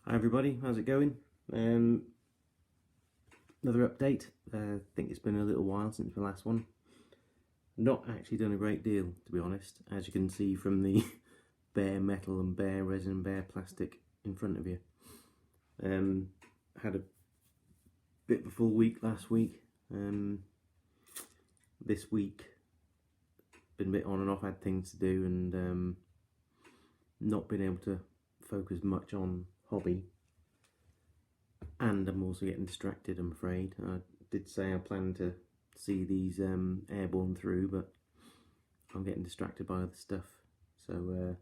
Hi everybody, how's it going? Another update. I think it's been a little while since the last one. Not actually done a great deal, to be honest, as you can see from the bare metal and bare resin and bare plastic in front of you. Had a bit of a full week last week. This week been a bit on and off, had things to do, and not been able to focus much on hobby, and I'm also getting distracted, I'm afraid. I did say I plan to see these Airborne through, but I'm getting distracted by other stuff, so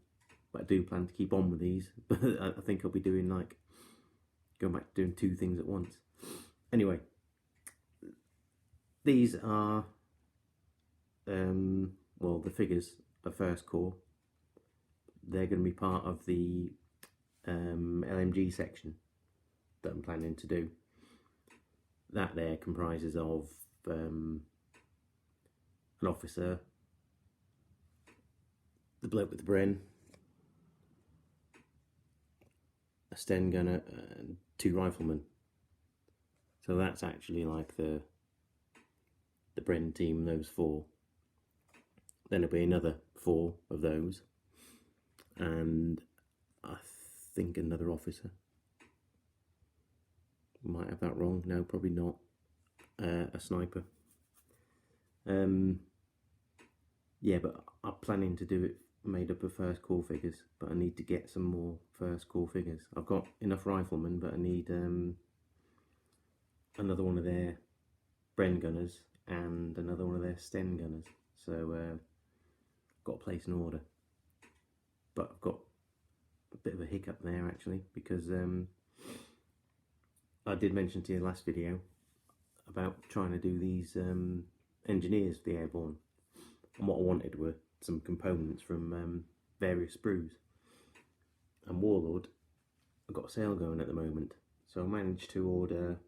but I do plan to keep on with these. But I think I'll be doing going back to doing two things at once. Anyway, these are well, the figures are first core. They're going to be part of the LMG section that I'm planning to do. That there comprises of an officer, the bloke with the Bren, a Sten gunner, and two riflemen. So that's actually like the Bren team, those four. Then there'll be another four of those, and I think another officer. Might have that wrong. No, probably not. A sniper. Yeah, but I'm planning to do it made up of first core figures, but I need to get some more first core figures. I've got enough riflemen, but I need another one of their Bren gunners and another one of their Sten gunners. So I've got to place an order, but I've got a bit of a hiccup there actually, because I did mention to you last video about trying to do these engineers for the Airborne, and what I wanted were some components from various sprues. And Warlord, I've got a sale going at the moment, so I managed to order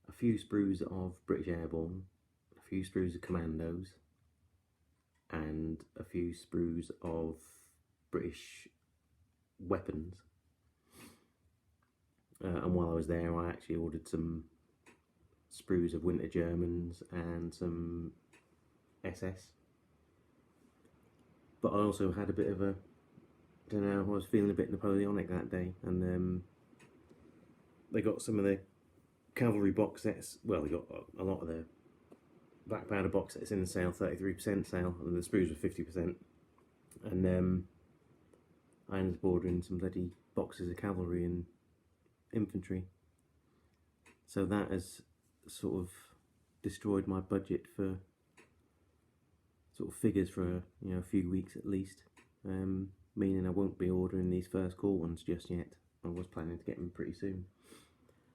a few sprues of British Airborne, a few sprues of Commandos, and a few sprues of British weapons. And while I was there, I actually ordered some sprues of Winter Germans and some SS. But I also had a bit of a, I don't know, I was feeling a bit Napoleonic that day, and they got some of the cavalry box sets. Well, they got a lot of the black powder box sets in the sale, 33% sale, and the sprues were 50%. And I ended up ordering some bloody boxes of cavalry and infantry. So that has sort of destroyed my budget for sort of figures for a few weeks at least, meaning I won't be ordering these first core ones just yet. I was planning to get them pretty soon,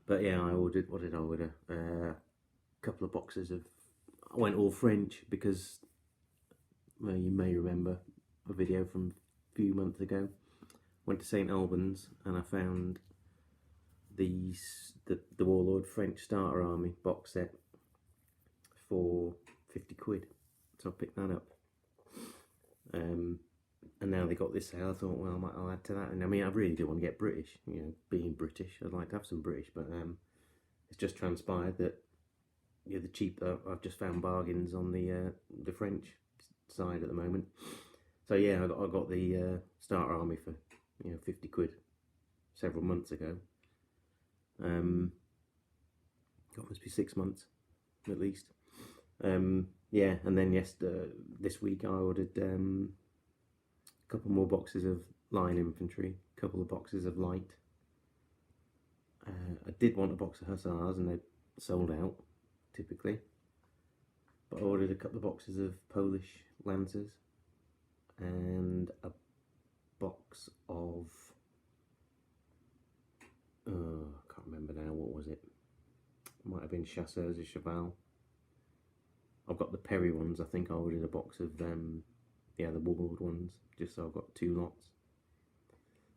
but yeah, I ordered, what did I order? A couple of boxes of, I went all French because, well, you may remember a video from a few months ago. Went to St Albans and I found the Warlord French Starter Army box set for 50 quid, so I picked that up. And now they got this sale. I thought, well, I'll add to that. And I mean, I really do want to get British. Being British, I'd like to have some British, but it's just transpired that the cheap. I've just found bargains on the French side at the moment. So yeah, I got the Starter Army for 50 quid several months ago. God, must be 6 months at least. Yeah, and then this week I ordered a couple more boxes of line infantry, a couple of boxes of light. I did want a box of hussars, and they sold out typically, but I ordered a couple of boxes of Polish lancers and a box of I can't remember now, what was it? Might have been Chasseurs de Cheval. I've got the Perry ones. I think I ordered a box of the Warlord ones, just so I've got 2 lots.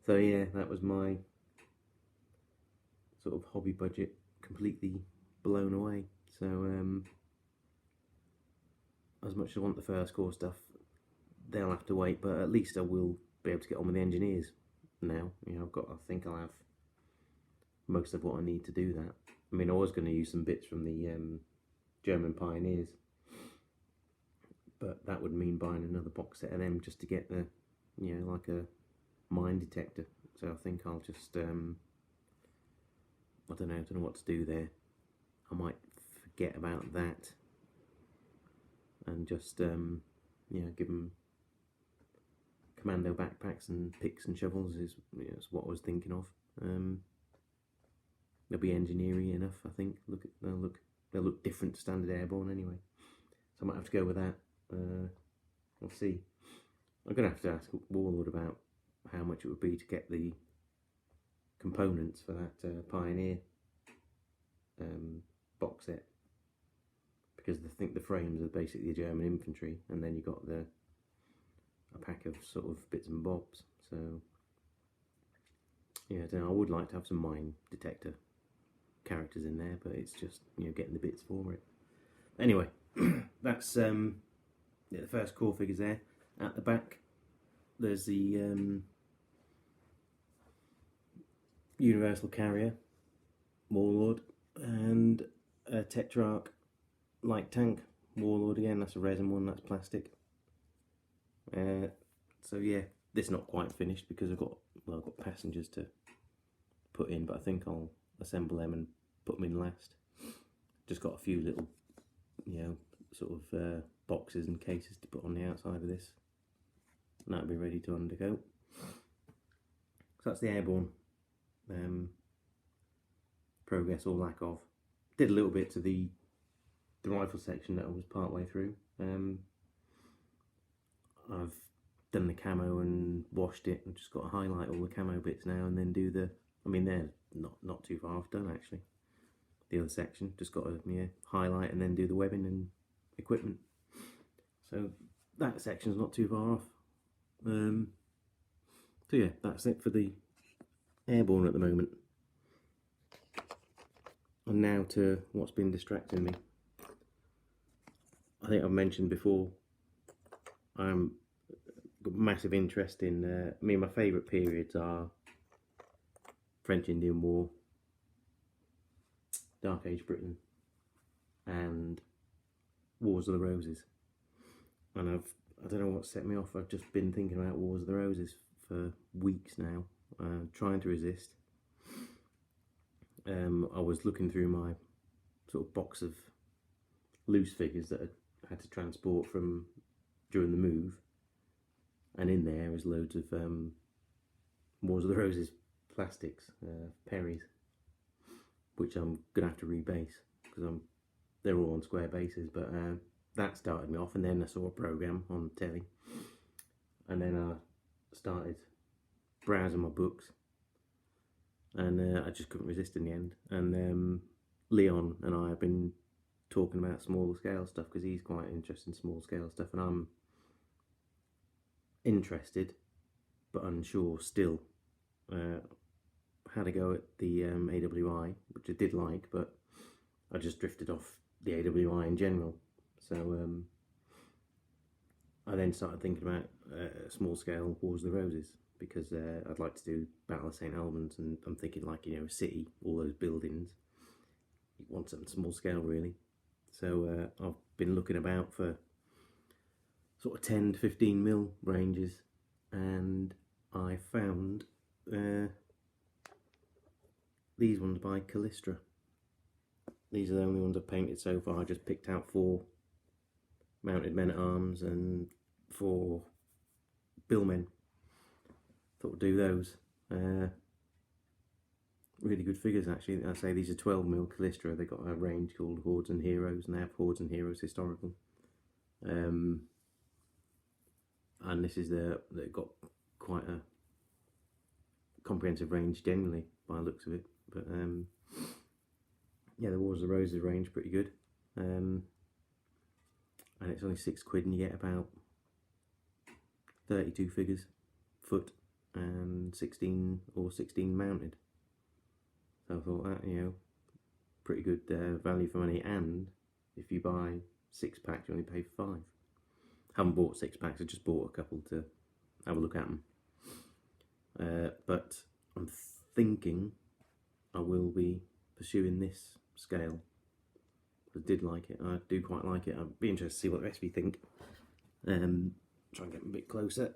So yeah, that was my sort of hobby budget completely blown away. So as much as I want the first core stuff, they'll have to wait, but at least I will be able to get on with the engineers now. I think I'll have most of what I need to do that. I mean, I was going to use some bits from the German Pioneers, but that would mean buying another box set of them just to get the, you know, like a mine detector. So I think I'll just, I don't know what to do there. I might forget about that and just, you know, give them commando backpacks and picks and shovels is, you know, is what I was thinking of. They'll be engineering enough, I think. They'll look different to standard Airborne anyway. So I might have to go with that. We'll see. I'm gonna have to ask WotR about how much it would be to get the components for that Pioneer box set, because I think the frames are basically German infantry, and then you got a pack of sort of bits and bobs. So yeah, I don't know, I would like to have some mine detector characters in there, but it's just, you know, getting the bits for it. Anyway, that's yeah, the first core figures there. At the back, there's the Universal Carrier, Warlord, and a Tetrarch light tank, Warlord again. That's a resin one, that's plastic. So yeah, this is not quite finished because I've got passengers to put in, but I think I'll assemble them and put them in last. Just got a few little, you know, sort of boxes and cases to put on the outside of this, and that'll be ready to undergo. So that's the Airborne progress or lack of. Did a little bit to the rifle section that I was part way through. I've done the camo and washed it. I've just got to highlight all the camo bits now and then do the, I mean, they're not too far off done actually. The other section, just got to, yeah, highlight and then do the webbing and equipment. So that section's not too far off. So yeah, that's it for the Airborne at the moment. And now to what's been distracting me. I think I've mentioned before, I'm got massive interest in, I mean, my favourite periods are French-Indian War, Dark Age Britain, and Wars of the Roses. And I don't know what set me off. I've just been thinking about Wars of the Roses for weeks now, trying to resist. I was looking through my sort of box of loose figures that I had to transport from during the move, and in there is loads of Wars of the Roses plastics, Perry's, which I'm gonna have to rebase because they're all on square bases. But that started me off, and then I saw a program on telly, and then I started browsing my books, and I just couldn't resist in the end. And Leon and I have been talking about small scale stuff because he's quite interested in small scale stuff, and I'm interested but unsure still. Had a go at the AWI, which I did like, but I just drifted off the AWI in general. So I then started thinking about small scale Wars of the Roses, because I'd like to do Battle of St. Albans, and I'm thinking, like, you know, a city, all those buildings, you want something small scale really. So I've been looking about for sort of 10 to 15mm ranges, and I found these ones by Callistra. These are the only ones I've painted so far. I just picked out 4 mounted men-at-arms and 4 billmen. Thought I'd do those. Really good figures actually. I say these are 12mm Callistra. They've got a range called Hordes and Heroes, and they have Hordes and Heroes Historical. And this is they've got quite a comprehensive range generally by the looks of it. But yeah, the Wars of the Roses range pretty good. And it's only £6 and you get about 32 figures, foot, and 16 mounted. So I thought that, you know, pretty good value for money. And if you buy 6 packs, you only pay 5. Haven't bought 6 packs, I just bought a couple to have a look at them. But I'm thinking I will be pursuing this scale. I did like it. I do quite like it. I'd be interested to see what the rest of you think. Try and get them a bit closer.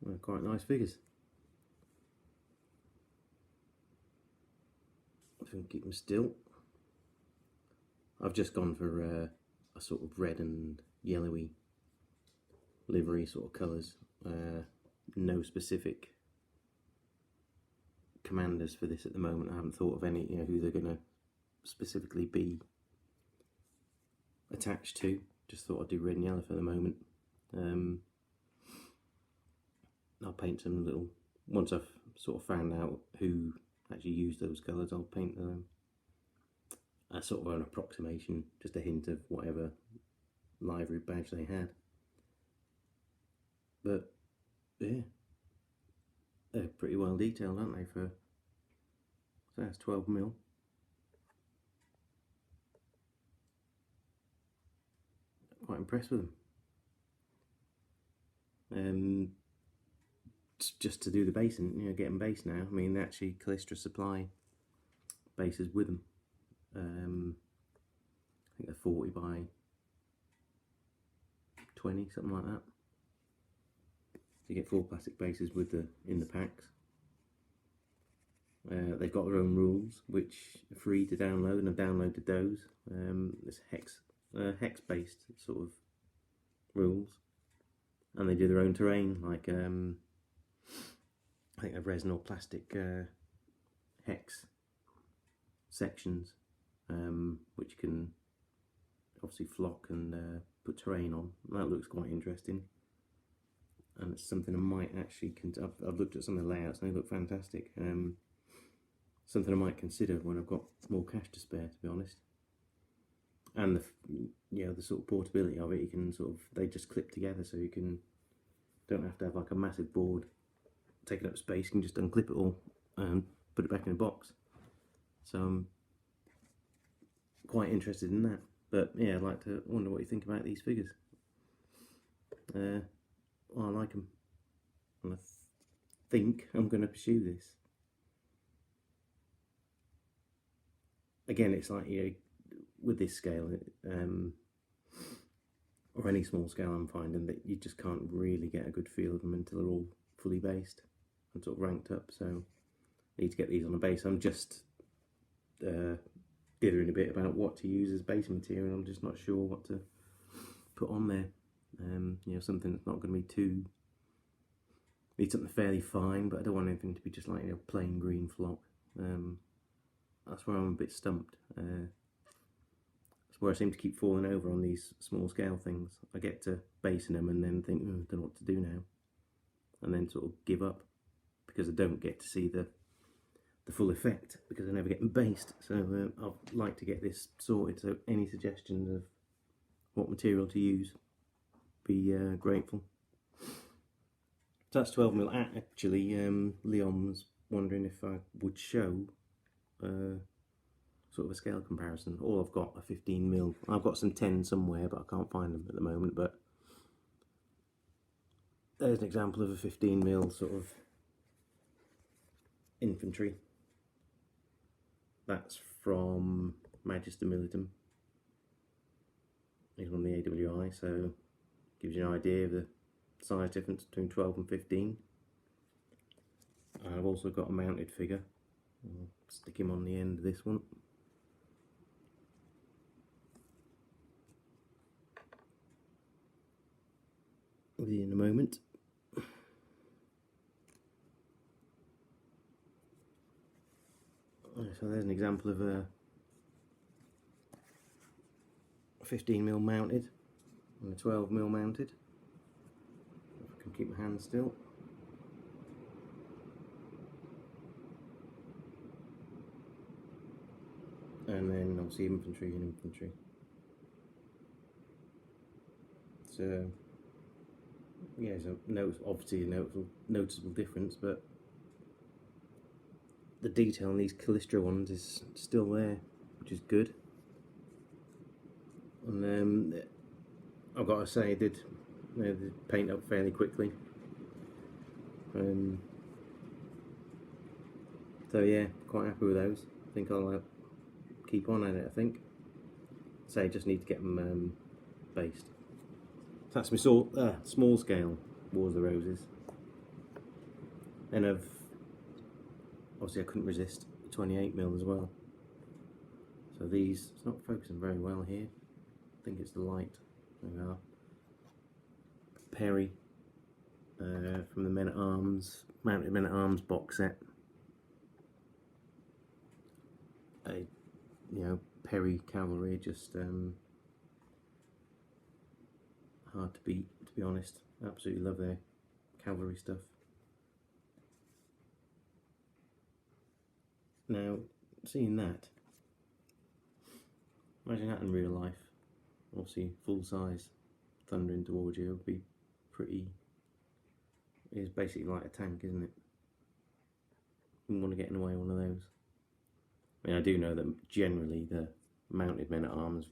Well, quite nice figures. I can keep them still. I've just gone for a sort of red and yellowy livery sort of colours. No specific commanders for this at the moment. I haven't thought of any, who they're going to specifically be attached to. Just thought I'd do red and yellow for the moment. I'll paint some little, once I've sort of found out who actually used those colours, I'll paint a sort of an approximation, just a hint of whatever livery badge they had. But yeah, they're pretty well detailed, aren't they? So that's 12mm. Quite impressed with them. Just to do the basing, get them based now. I mean, they actually Callistra supply bases with them. I think they're 40 by 20, something like that. You get 4 plastic bases with in the packs. They've got their own rules, which are free to download, and I've downloaded those. It's hex based sort of rules, and they do their own terrain, like I think they're resin or plastic hex sections, which can obviously flock and put terrain on. That looks quite interesting, and it's something I might actually. I've looked at some of the layouts and they look fantastic. Something I might consider when I've got more cash to spare, to be honest. And the sort of portability of it, you can they just clip together, so you don't have to have like a massive board taking up space. You can just unclip it all and put it back in a box. So I'm quite interested in that. But yeah, I'd like to wonder what you think about these figures. Well, I like them, and I think I'm going to pursue this. Again, it's like, with this scale, or any small scale, I'm finding that you just can't really get a good feel of them until they're all fully based and sort of ranked up. So I need to get these on a base. I'm just dithering a bit about what to use as base material. I'm just not sure what to put on there. Something that's not going to be too. Need something fairly fine, but I don't want anything to be just like plain green flock. That's where I'm a bit stumped. That's where I seem to keep falling over on these small scale things. I get to basing them and then think, I don't know what to do now, and then sort of give up because I don't get to see the full effect because I never get them based. So I'd like to get this sorted. So any suggestions of what material to use, be grateful. So that's 12mm. Actually, Leon was wondering if I would show sort of a scale comparison. All I've got are 15mm. I've got some 10 somewhere, but I can't find them at the moment. But there's an example of a 15mm sort of infantry. That's from Magister Militum. He's on the AWI, so gives you an idea of the size difference between 12 and 15. And I've also got a mounted figure. I'll stick him on the end of this one. With you in a moment. So there's an example of a 15mm mounted and a 12mm mounted. If I can keep my hand still. And then obviously infantry and infantry. So yeah, so obviously a noticeable difference, but the detail on these Callistra ones is still there, which is good. And I've got to say, they paint up fairly quickly. So yeah, quite happy with those. I think I'll keep on at it. I think. So I just need to get them based. So that's my small scale Wars of the Roses. Then obviously I couldn't resist 28mm as well. So these, it's not focusing very well here. I think it's the light. There we are. Perry from the Mounted Men at Arms box set. Perry cavalry, just hard to beat, to be honest. Absolutely love their cavalry stuff. Now, seeing that, imagine that in real life. Obviously, full size, thundering towards you would be pretty. It's basically like a tank, isn't it? You wouldn't want to get in the way of one of those. I mean, I do know that generally the Mounted Men at Arms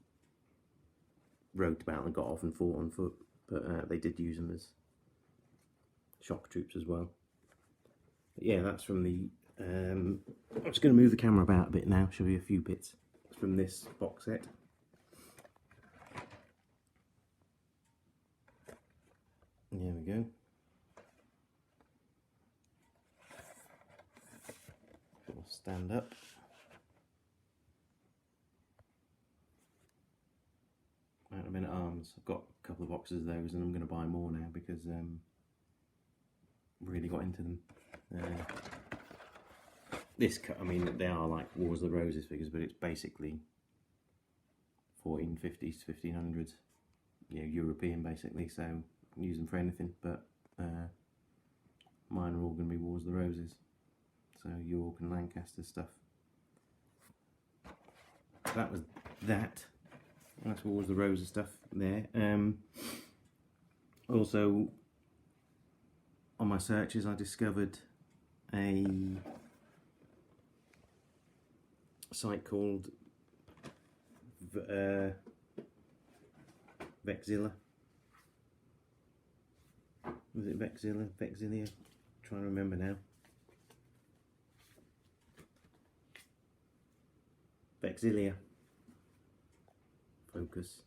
rode about and got off and fought on foot, but they did use them as shock troops as well. But yeah, that's from the. I'm just going to move the camera about a bit now, show you a few bits. It's from this box set. There we go. We'll stand up. Mounted Men at Arms. I've got a couple of boxes of those, and I'm going to buy more now because really got into them. I mean, they are like Wars of the Roses figures, but it's basically 1450s to 1500s, European basically. So you can use them for anything, but mine are all going to be Wars of the Roses. So York and Lancaster stuff. That was that. That's Wars of the Roses stuff there. Also, on my searches, I discovered a site called Vexilla. Was it Vexilla? Vexilia? I'm trying to remember now. Vexilia. Focus.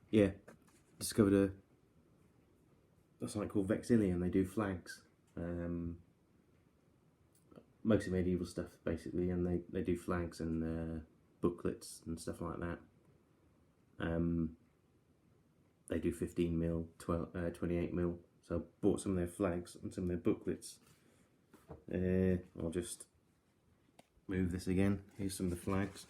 Yeah, discovered a site called Vexilia, and they do flags. Mostly medieval stuff basically, and they do flags and booklets and stuff like that. They do 15mm, 28mm. So I bought some of their flags and some of their booklets. I'll just move this again. Here's some of the flags.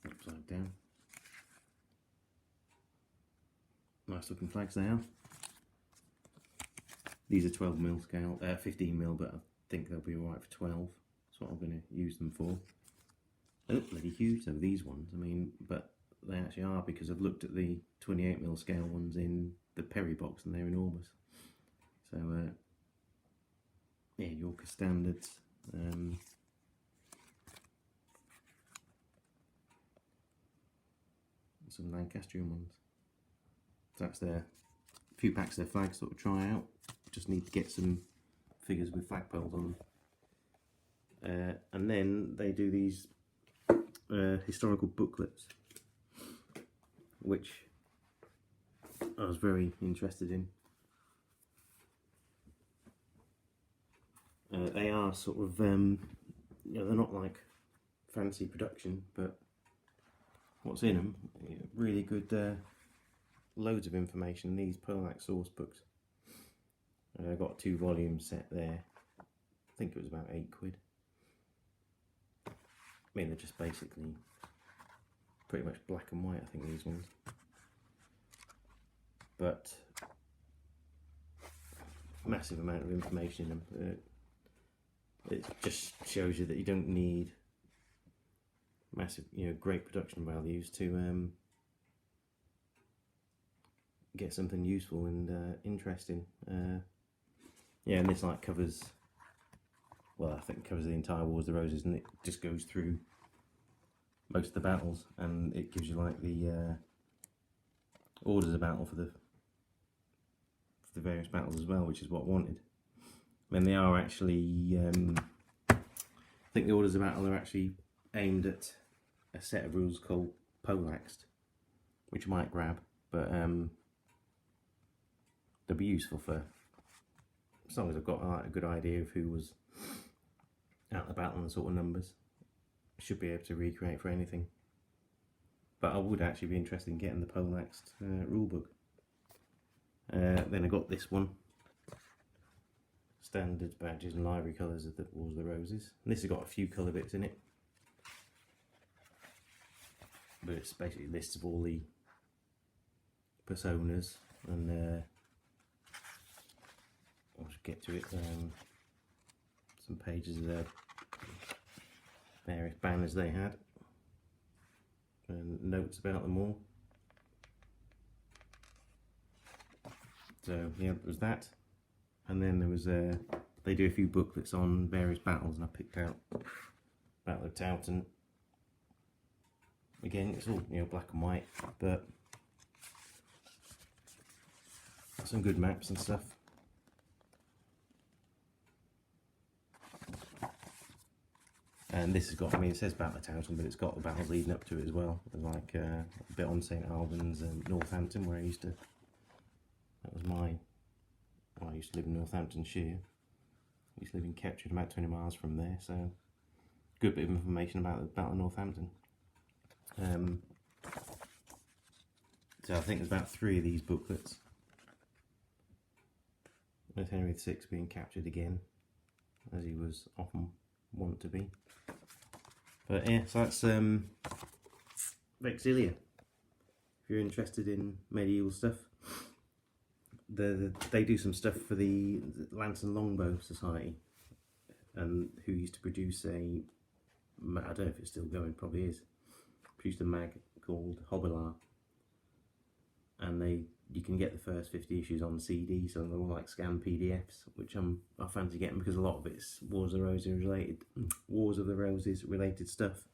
Upside down. Nice looking flags they are. These are 12mm scale, 15mm, but I think they'll be alright for 12. That's what I'm going to use them for. They look bloody huge though, these ones. I mean, but they actually are, because I've looked at the 28mm scale ones in the Perry box and they're enormous. So, yeah, Yorker standards. Some Lancastrian ones. So that's a few packs of their flags sort of try out. Just need to get some figures with flagpoles on them. And then they do these historical booklets, which I was very interested in. They are sort of, they're not like fancy production, but what's in them, really good, loads of information. These Perlac source books. I got a 2-volume set there. I think it was about £8. I mean, they're just basically pretty much black and white, I think, these ones. But massive amount of information in them. It just shows you that you don't need massive, great production values to get something useful and interesting. yeah, and this like covers, well, I think it covers the entire Wars of the Roses, and it just goes through most of the battles, and it gives you like the orders of battle for the various battles as well, which is what I wanted. And they are actually, I think the orders of battle are actually aimed at a set of rules called Poleaxed, which I might grab, but they'll be useful for, as long as I've got a good idea of who was out the battle and the sort of numbers. I should be able to recreate for anything. But I would actually be interested in getting the Poleaxed rulebook. Then I got this one. Standard badges and library colours of the Wars of the Roses. And this has got a few colour bits in it. But it's basically lists of all the personas, and I'll just get to it. Some pages of the various banners they had, and notes about them all. So yeah, there was that, and then there was they do a few booklets on various battles, and I picked out Battle of Towton. Again, it's all, you know, black and white, but some good maps and stuff. And this has got, I mean, it says Battle of Towton, but it's got the battles leading up to it as well. There's like a bit on St Albans and Northampton, where I used to, that was my, well, I used to live in Northamptonshire. I used to live in Ketchard, about 20 miles from there, so good bit of information about the Battle of Northampton. So I think there's about 3 of these booklets. With Henry VI being captured again, as he was often wont to be. But yeah, so that's Vexilia. If you're interested in medieval stuff, they do some stuff for the Lance and Longbow Society, and who used to produce a, I don't know if it's still going, probably is, produced a mag called Hobilar, and you can get the first 50 issues on CD, so they're all like scanned PDFs, which I fancy getting, because a lot of it's Wars of the Roses related stuff,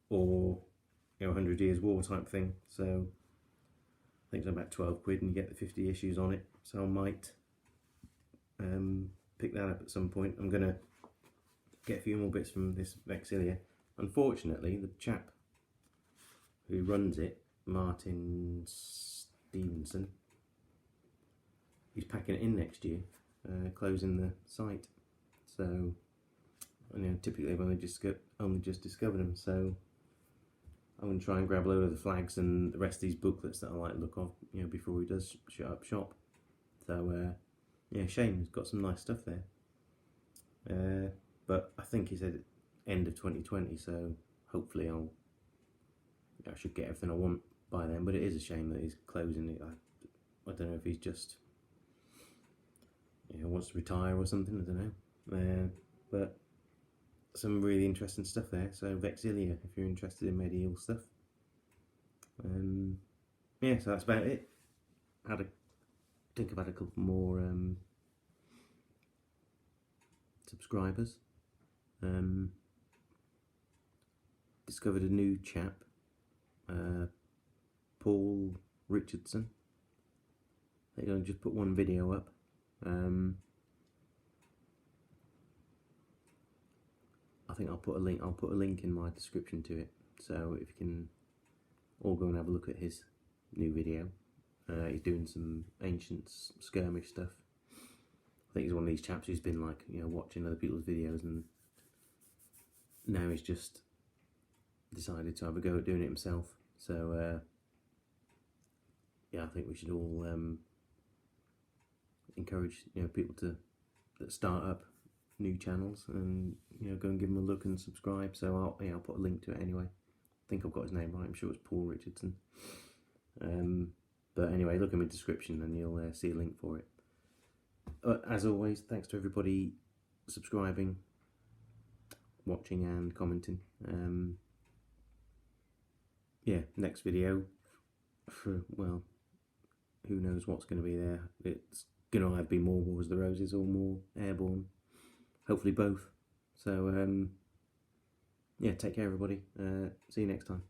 or, you know, 100 Years War type thing. So I think it's about 12 quid and you get the 50 issues on it, so I might pick that up at some point. I'm going to get a few more bits from this Vexilia. Unfortunately, the chap who runs it, Martin Stevenson, he's packing it in next year, closing the site. So, you know, typically I've only just discovered them, so I'm going to try and grab a load of the flags and the rest of these booklets that I like the look of, you know, before he does shut up shop. So, yeah, shame, he's got some nice stuff there. But I think he said end of 2020, so hopefully I should get everything I want by then. But it is a shame that he's closing it. I don't know if he's just, you know, wants to retire or something, I don't know. But some really interesting stuff there. So Vexilia, if you're interested in medieval stuff. Yeah, so that's about it. I think I've had a couple more subscribers. Discovered a new chap, Paul Richardson. I think I'll just put one video up. I think I'll put a link in my description to it, so if you can all go and have a look at his new video. He's doing some ancient skirmish stuff. I think he's one of these chaps who's been, like, you know, watching other people's videos, and now he's just decided to have a go at doing it himself. So yeah, I think we should all encourage, you know, people that start up new channels, and, you know, go and give them a look and subscribe. So I'll put a link to it anyway. I think I've got his name right. I'm sure it's Paul Richardson. But anyway, look in the description and you'll see a link for it. As always, thanks to everybody subscribing, watching and commenting. Yeah, next video, well, who knows what's going to be there. It's going to either be more Wars of the Roses or more Airborne. Hopefully both. So, yeah, take care, everybody. See you next time.